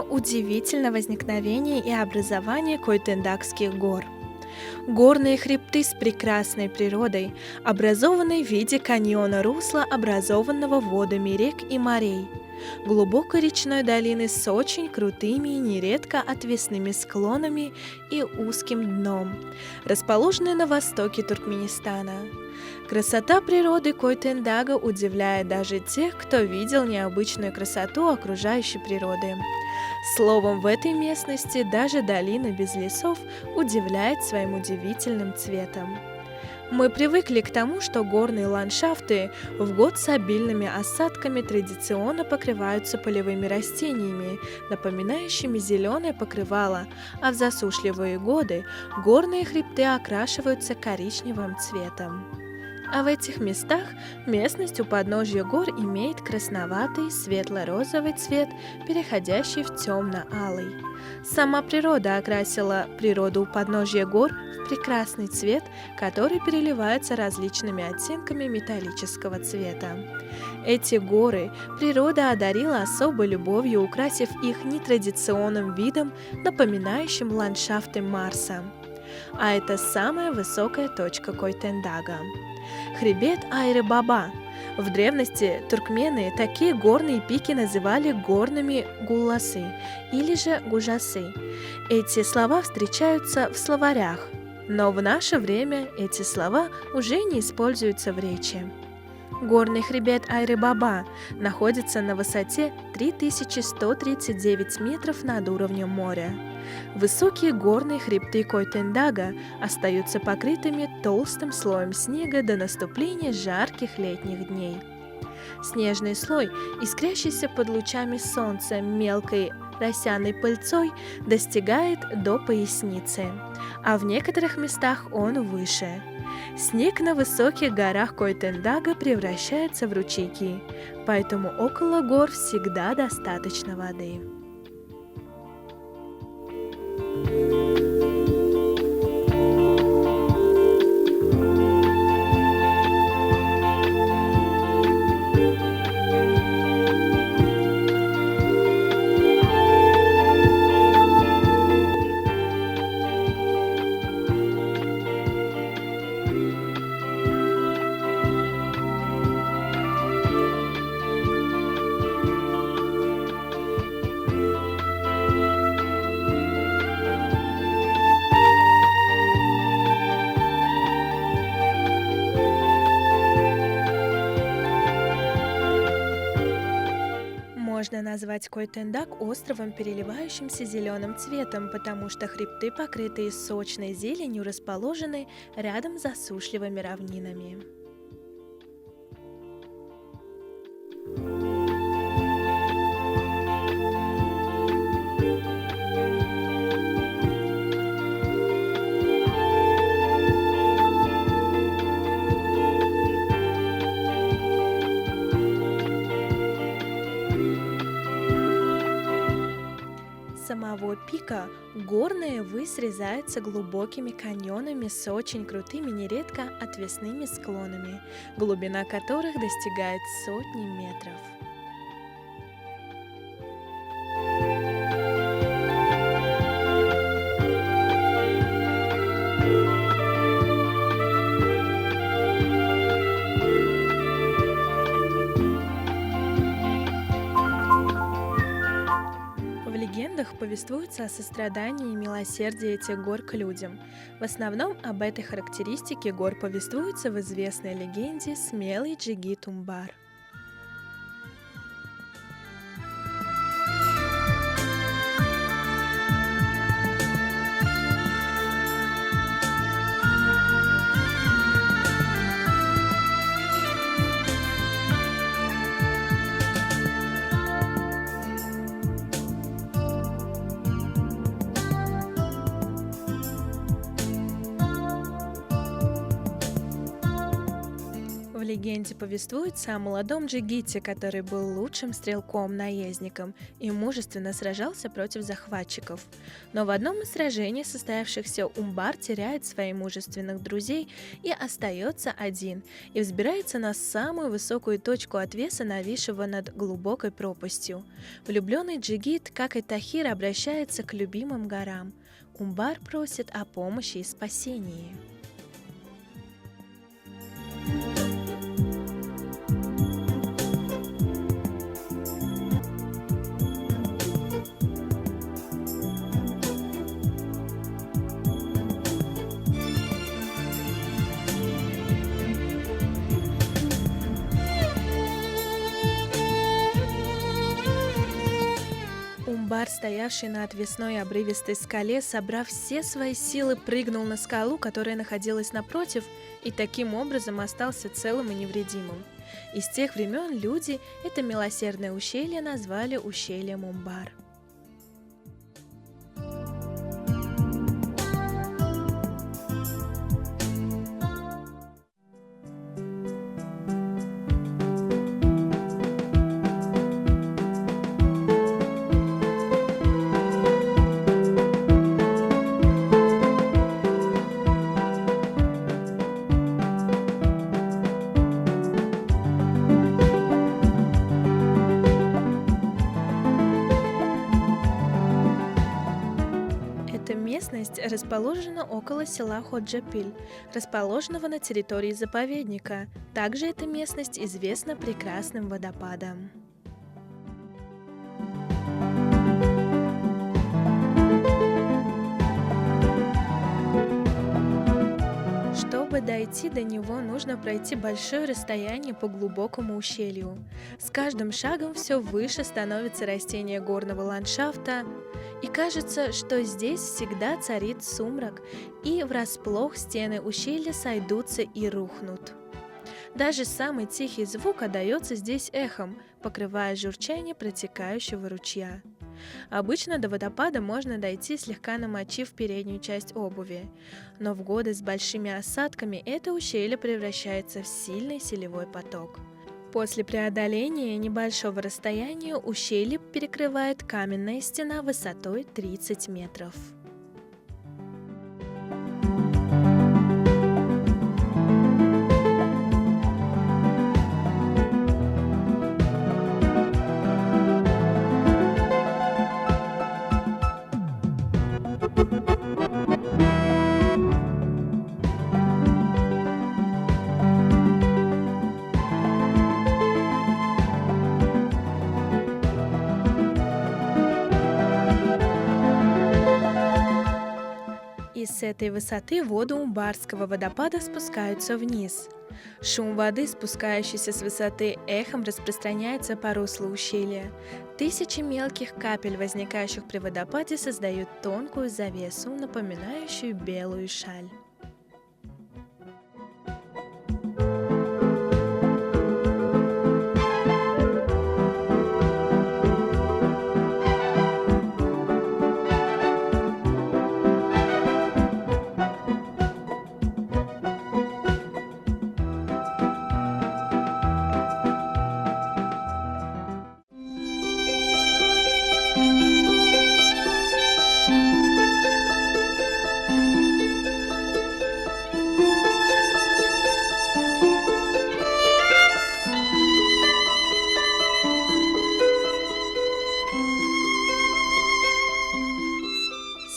Самое удивительное возникновение и образование Койтендакских гор. Горные хребты с прекрасной природой, образованные в виде каньона русла, образованного водами рек и морей. Глубокой речной долины с очень крутыми и нередко отвесными склонами и узким дном, расположенные на востоке Туркменистана. Красота природы Койтендага удивляет даже тех, кто видел необычную красоту окружающей природы. Словом, в этой местности даже долина без лесов удивляет своим удивительным цветом. Мы привыкли к тому, что горные ландшафты в год с обильными осадками традиционно покрываются полевыми растениями, напоминающими зеленое покрывало, а в засушливые годы горные хребты окрашиваются коричневым цветом. А в этих местах местность у подножья гор имеет красноватый светло-розовый цвет, переходящий в темно-алый. Сама природа окрасила природу у подножья гор в прекрасный цвет, который переливается различными оттенками металлического цвета. Эти горы природа одарила особой любовью, украсив их нетрадиционным видом, напоминающим ландшафты Марса. А это самая высокая точка Койтендага. Хребет Айры-Баба. В древности туркмены такие горные пики называли горными гулласы или же гужасы. Эти слова встречаются в словарях, но в наше время эти слова уже не используются в речи. Горный хребет Айры-Баба находится на высоте 3139 метров над уровнем моря. Высокие горные хребты Койтендага остаются покрытыми толстым слоем снега до наступления жарких летних дней. Снежный слой, искрящийся под лучами солнца мелкой росяной пыльцой, достигает до поясницы, а в некоторых местах он выше. Снег на высоких горах Койтендага превращается в ручейки, поэтому около гор всегда достаточно воды. Можно назвать Койтендаг островом, переливающимся зеленым цветом, потому что хребты, покрытые сочной зеленью, расположены рядом с засушливыми равнинами. Самого пика горная высь срезается глубокими каньонами с очень крутыми, нередко отвесными склонами, глубина которых достигает сотни метров. В легендах повествуется о сострадании и милосердии этих гор к людям. В основном об этой характеристике гор повествуется в известной легенде «Смелый Джигит Умбар». В легенде повествуется о молодом джигите, который был лучшим стрелком-наездником и мужественно сражался против захватчиков. Но в одном из сражений, состоявшихся, Умбар теряет своих мужественных друзей и остается один, и взбирается на самую высокую точку отвеса, нависшего над глубокой пропастью. Влюбленный джигит, как и Тахир, обращается к любимым горам. Умбар просит о помощи и спасении. Умбар, стоявший на отвесной обрывистой скале, собрав все свои силы, прыгнул на скалу, которая находилась напротив, и таким образом остался целым и невредимым. И с тех времен люди это милосердное ущелье назвали ущельем Умбар. Эта местность расположена около села Ходжапиль, расположенного на территории заповедника. Также эта местность известна прекрасным водопадом. Чтобы дойти до него, нужно пройти большое расстояние по глубокому ущелью. С каждым шагом все выше становятся растения горного ландшафта, и кажется, что здесь всегда царит сумрак, и врасплох стены ущелья сойдутся и рухнут. Даже самый тихий звук отдается здесь эхом, покрывая журчание протекающего ручья. Обычно до водопада можно дойти, слегка намочив переднюю часть обуви, но в годы с большими осадками это ущелье превращается в сильный селевой поток. После преодоления небольшого расстояния ущелье перекрывает каменная стена высотой 30 метров. И с этой высоты воды Умбарского водопада спускаются вниз. Шум воды, спускающейся с высоты, эхом распространяется по руслу ущелья. Тысячи мелких капель, возникающих при водопаде, создают тонкую завесу, напоминающую белую шаль.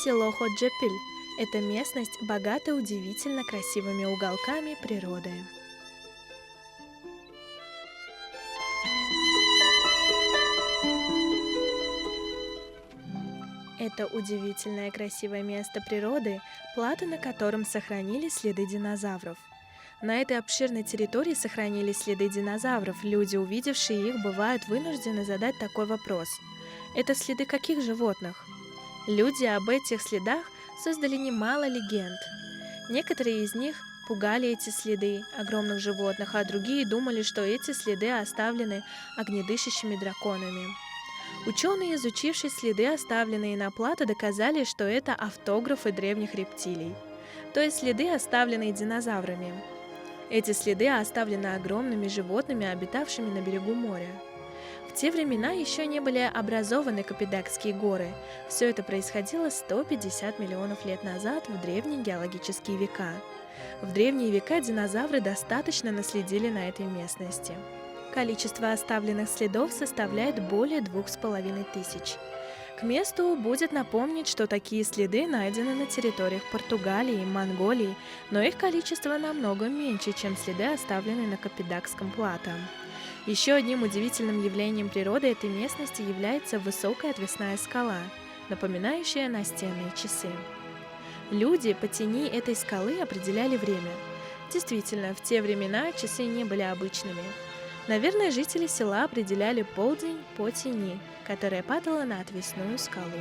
Село Ходжапиль – это местность, богата удивительно красивыми уголками природы. Это удивительное красивое место природы, плато на котором сохранились следы динозавров. На этой обширной территории сохранились следы динозавров. Люди, увидевшие их, бывают вынуждены задать такой вопрос: это следы каких животных? Люди об этих следах создали немало легенд. Некоторые из них пугали эти следы огромных животных, а другие думали, что эти следы оставлены огнедышащими драконами. Ученые, изучившие следы, оставленные на плато, доказали, что это автографы древних рептилий, то есть следы, оставленные динозаврами. Эти следы оставлены огромными животными, обитавшими на берегу моря. В те времена еще не были образованы Каппадокские горы. Все это происходило 150 миллионов лет назад, в древние геологические века. В древние века динозавры достаточно наследили на этой местности. Количество оставленных следов составляет более 2500. К месту будет напомнить, что такие следы найдены на территориях Португалии и Монголии, но их количество намного меньше, чем следы, оставленные на Каппадокском плато. Еще одним удивительным явлением природы этой местности является высокая отвесная скала, напоминающая настенные часы. Люди по тени этой скалы определяли время. Действительно, в те времена часы не были обычными. Наверное, жители села определяли полдень по тени, которая падала на отвесную скалу.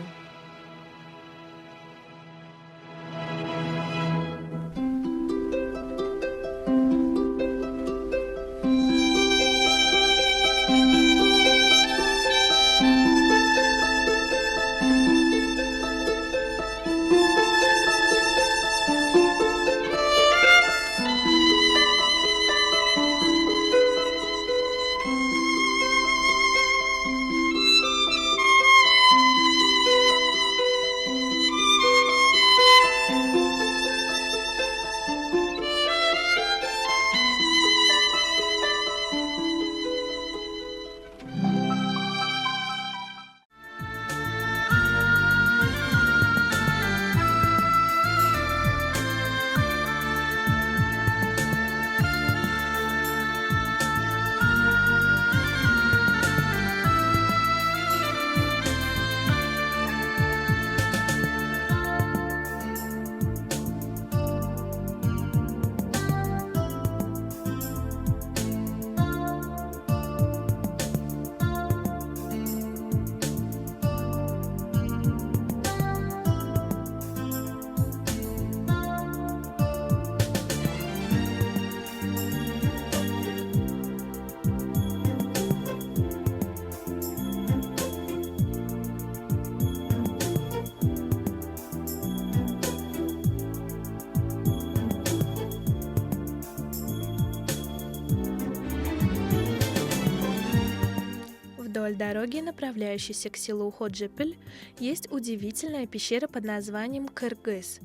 Вдоль дороги, направляющейся к селу Ходжепель, есть удивительная пещера под названием Кыргыз.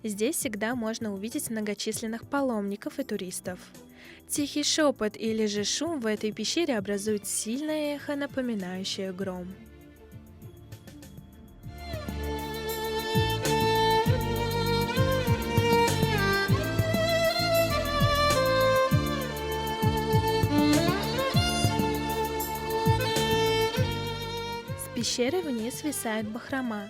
Здесь всегда можно увидеть многочисленных паломников и туристов. Тихий шепот или же шум в этой пещере образует сильное эхо, напоминающее гром. С пещеры вниз свисает бахрома.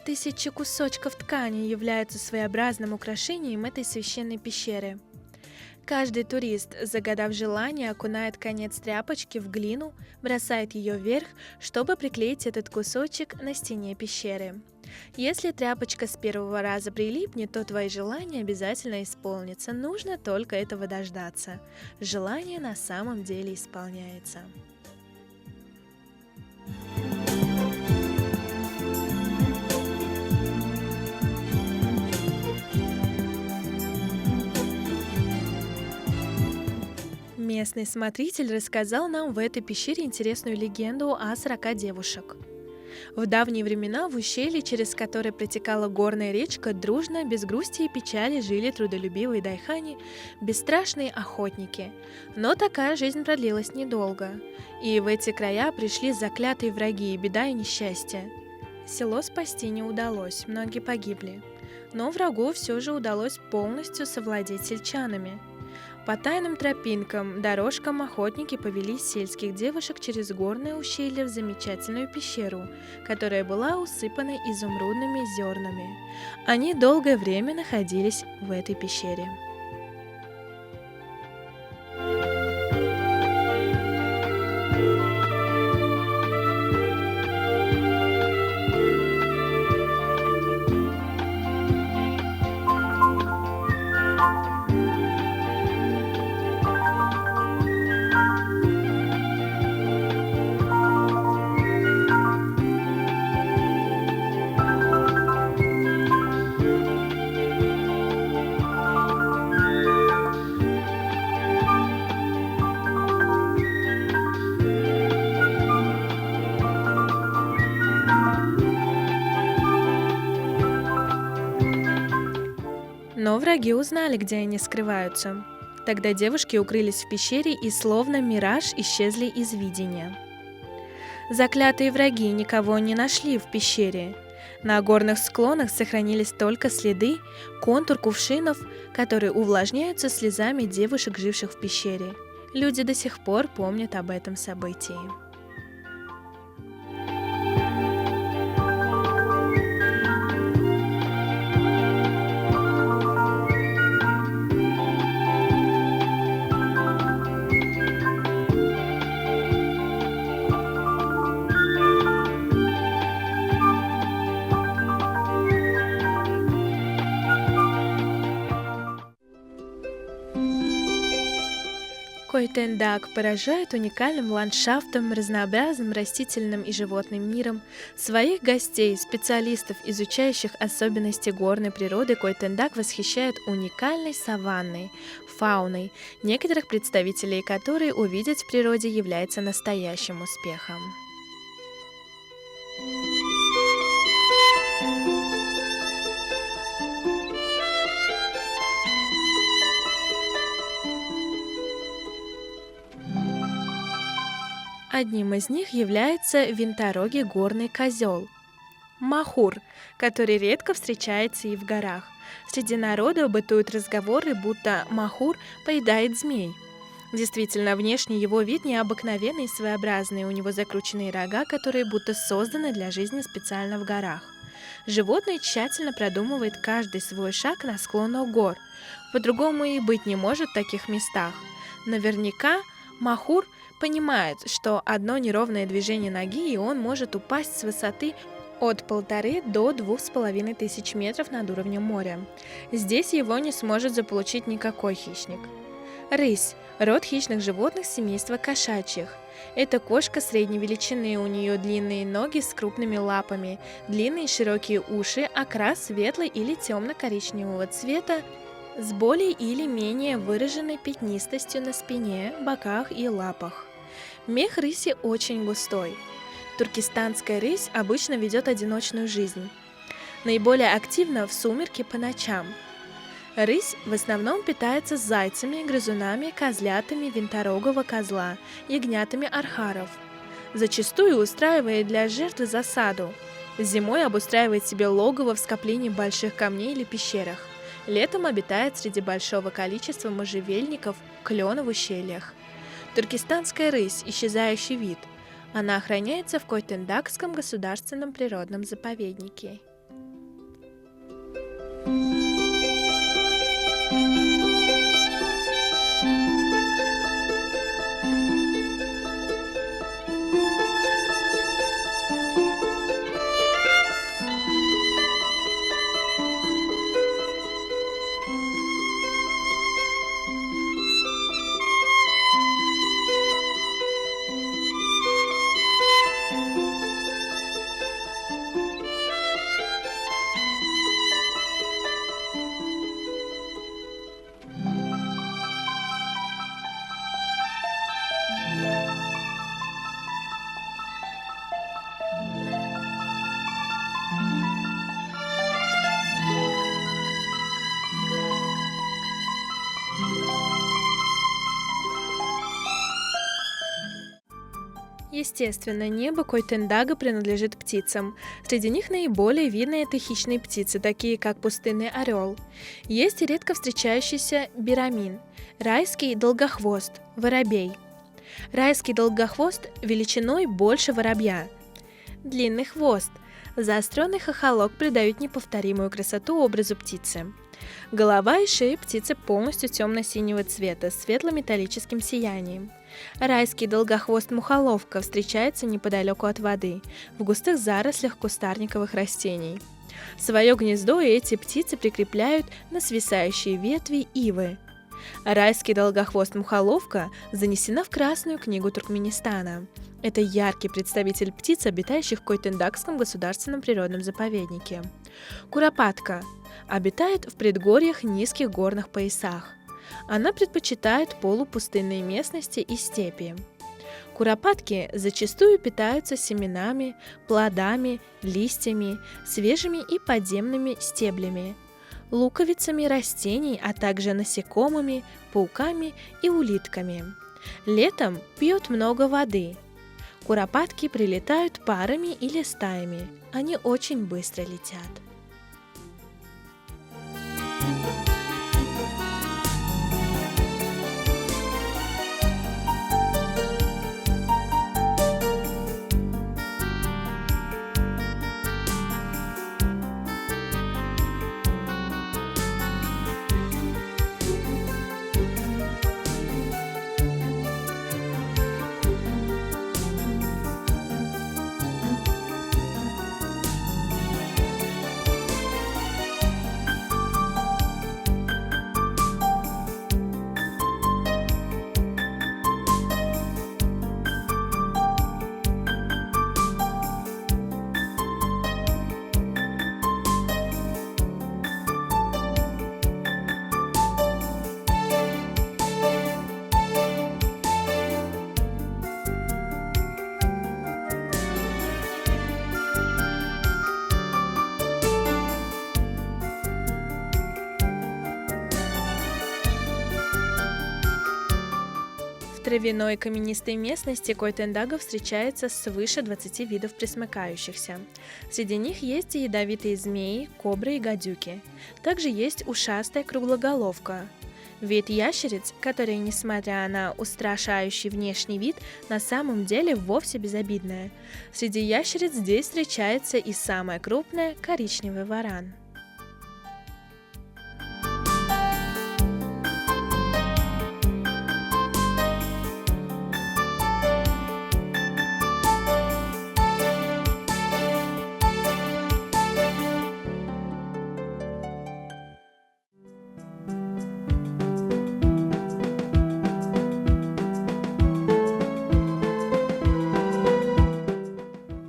Тысячи кусочков ткани являются своеобразным украшением этой священной пещеры. Каждый турист, загадав желание, окунает конец тряпочки в глину, бросает ее вверх, чтобы приклеить этот кусочек на стене пещеры. Если тряпочка с первого раза прилипнет, то твои желания обязательно исполнятся. Нужно только этого дождаться. Желание на самом деле исполняется. Местный смотритель рассказал нам в этой пещере интересную легенду о 40 девушек. В давние времена в ущелье, через которое протекала горная речка, дружно, без грусти и печали жили трудолюбивые дайхани, бесстрашные охотники. Но такая жизнь продлилась недолго, и в эти края пришли заклятые враги, беда и несчастье. Село спасти не удалось, многие погибли, но врагу все же удалось полностью совладеть сельчанами. По тайным тропинкам, дорожкам охотники повели сельских девушек через горное ущелье в замечательную пещеру, которая была усыпана изумрудными зернами. Они долгое время находились в этой пещере. враги узнали, где они скрываются. Тогда девушки укрылись в пещере и словно мираж исчезли из видения. Заклятые враги никого не нашли в пещере. На горных склонах сохранились только следы, контур кувшинов, которые увлажняются слезами девушек, живших в пещере. Люди до сих пор помнят об этом событии. Койтендаг поражает уникальным ландшафтом, разнообразным растительным и животным миром. Своих гостей, специалистов, изучающих особенности горной природы, Койтендаг восхищает уникальной саванной, фауной, некоторых представителей которой увидеть в природе является настоящим успехом. Одним из них является винторогий горный козел – махур, который редко встречается и в горах. Среди народа бытуют разговоры, будто махур поедает змей. Действительно, внешний его вид необыкновенный и своеобразный, у него закрученные рога, которые будто созданы для жизни специально в горах. Животное тщательно продумывает каждый свой шаг на склонах гор. По-другому и быть не может в таких местах. Наверняка махур понимает, что одно неровное движение ноги, и он может упасть с высоты от 1500 до 2500 метров над уровнем моря. Здесь его не сможет заполучить никакой хищник. Рысь – род хищных животных семейства кошачьих. Это кошка средней величины, у нее длинные ноги с крупными лапами, длинные широкие уши, окрас светлый или темно-коричневого цвета, с более или менее выраженной пятнистостью на спине, боках и лапах. Мех рыси очень густой. Туркестанская рысь обычно ведет одиночную жизнь. Наиболее активна в сумерки по ночам. Рысь в основном питается зайцами, грызунами, козлятами винторогого козла, ягнятами архаров. Зачастую устраивает для жертвы засаду. Зимой обустраивает себе логово в скоплении больших камней или пещерах. Летом обитает среди большого количества можжевельников, кленов в ущельях. Туркестанская рысь – исчезающий вид. Она охраняется в Койтендагском государственном природном заповеднике. Естественно, небо Койтендага принадлежит птицам. Среди них наиболее видны это хищные птицы, такие как пустынный орел. Есть и редко встречающийся бирамин, райский долгохвост, воробей. Райский долгохвост величиной больше воробья. Длинный хвост, заостренный хохолок придают неповторимую красоту образу птицы. Голова и шея птицы полностью темно-синего цвета с светло-металлическим сиянием. Райский долгохвост-мухоловка встречается неподалеку от воды, в густых зарослях кустарниковых растений. Свое гнездо эти птицы прикрепляют на свисающие ветви ивы. Райский долгохвост-мухоловка занесена в Красную книгу Туркменистана. Это яркий представитель птиц, обитающих в Койтендагском государственном природном заповеднике. Куропатка обитает в предгорьях низких горных поясах. Она предпочитает полупустынные местности и степи. Куропатки зачастую питаются семенами, плодами, листьями, свежими и подземными стеблями. луковицами растений, а также насекомыми, пауками и улитками. Летом пьет много воды. Куропатки прилетают парами или стаями. Они очень быстро летят. В травяной каменистой местности Койтендага встречается свыше 20 видов пресмыкающихся. Среди них есть и ядовитые змеи, кобры и гадюки. Также есть ушастая круглоголовка. Вид ящериц, которые, несмотря на устрашающий внешний вид, на самом деле вовсе безобидная. Среди ящериц здесь встречается и самая крупная – коричневый варан.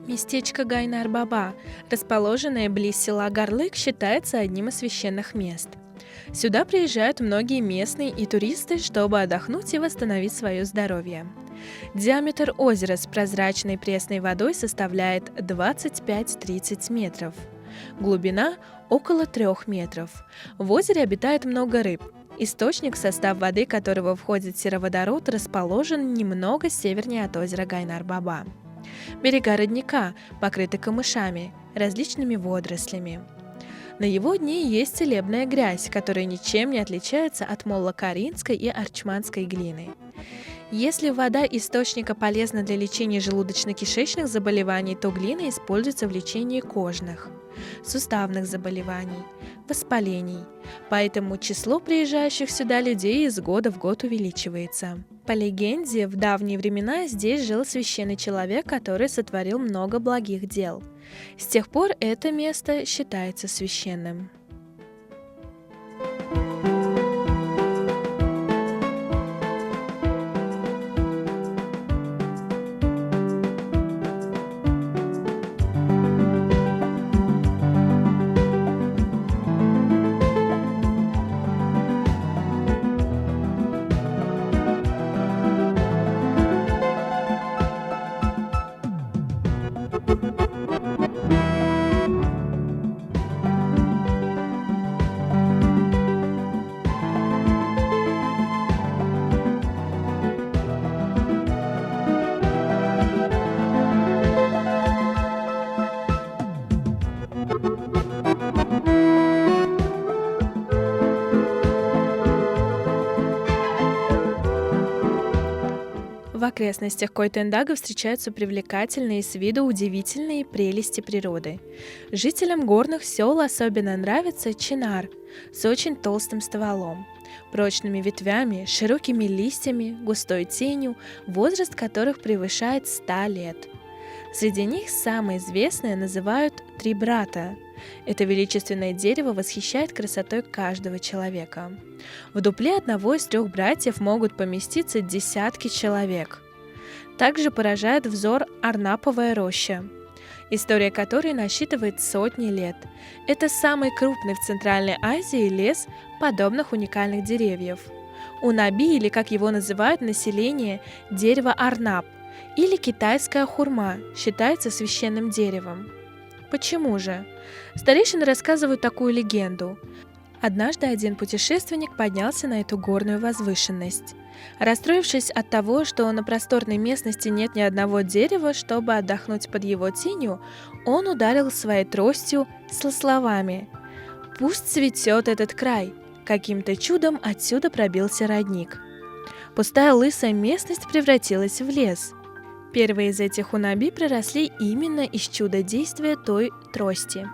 Местечко Гайнар-Баба, расположенное близ села Гарлык, считается одним из священных мест. Сюда приезжают многие местные и туристы, чтобы отдохнуть и восстановить свое здоровье. Диаметр озера с прозрачной пресной водой составляет 25-30 метров. Глубина около 3 метров. В озере обитает много рыб. Источник, в состав воды которого входит сероводород, расположен немного севернее от озера Гайнар-Баба. Берега родника покрыты камышами, различными водорослями. На его дне есть целебная грязь, которая ничем не отличается от моллокаринской и арчманской глины. Если вода источника полезна для лечения желудочно-кишечных заболеваний, то глина используется в лечении кожных, суставных заболеваний, воспалений. Поэтому число приезжающих сюда людей из года в год увеличивается. По легенде, в давние времена здесь жил священный человек, который сотворил много благих дел. С тех пор это место считается священным. В окрестностях Койтендага встречаются привлекательные с виду удивительные прелести природы. Жителям горных сел особенно нравится чинар с очень толстым стволом, прочными ветвями, широкими листьями, густой тенью, возраст которых превышает 100 лет. Среди них самое известное называют «Три брата». Это величественное дерево восхищает красотой каждого человека. В дупле одного из 3 братьев могут поместиться десятки человек. Также поражает взор Арнаповая роща, история которой насчитывает сотни лет. Это самый крупный в Центральной Азии лес подобных уникальных деревьев. Унаби, или как его называют население, дерево Арнап, или китайская хурма, считается священным деревом. Почему же? Старейшины рассказывают такую легенду. Однажды один путешественник поднялся на эту горную возвышенность. Расстроившись от того, что на просторной местности нет ни одного дерева, чтобы отдохнуть под его тенью, он ударил своей тростью со словами: «Пусть цветет этот край!» Каким-то чудом отсюда пробился родник. Пустая лысая местность превратилась в лес. Первые из этих унаби проросли именно из чудодействия той трости.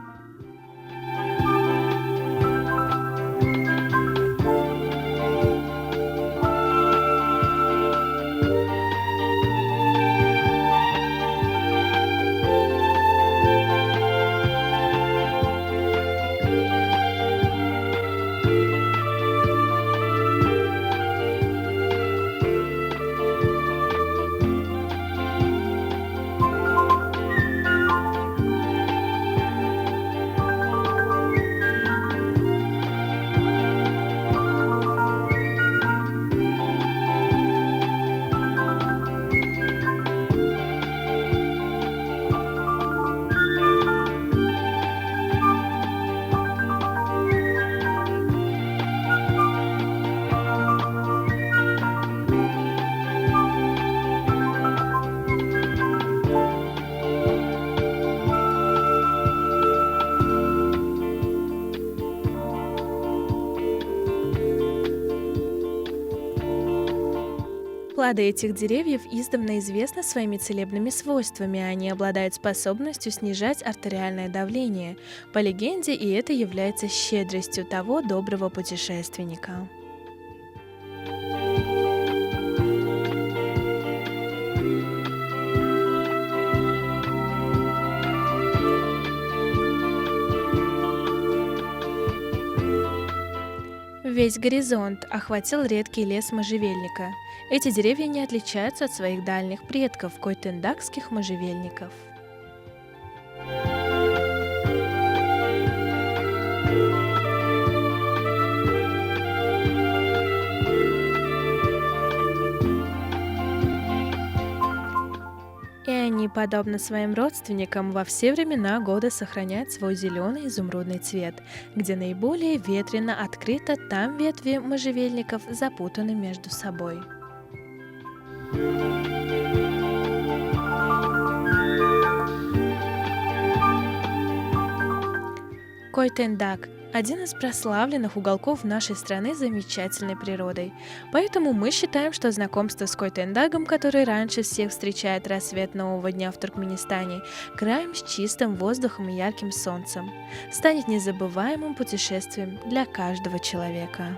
Плоды этих деревьев издавна известны своими целебными свойствами. Они обладают способностью снижать артериальное давление. По легенде, и это является щедростью того доброго путешественника. Весь горизонт охватил редкий лес можжевельника. Эти деревья не отличаются от своих дальних предков, койтендакских можжевельников. И они, подобно своим родственникам, во все времена года сохраняют свой зеленый изумрудный цвет. Где наиболее ветрено открыто, там ветви можжевельников запутаны между собой. Койтендак – один из прославленных уголков нашей страны с замечательной природой. Поэтому мы считаем, что знакомство с Койтендагом, который раньше всех встречает рассвет нового дня в Туркменистане, краем с чистым воздухом и ярким солнцем, станет незабываемым путешествием для каждого человека.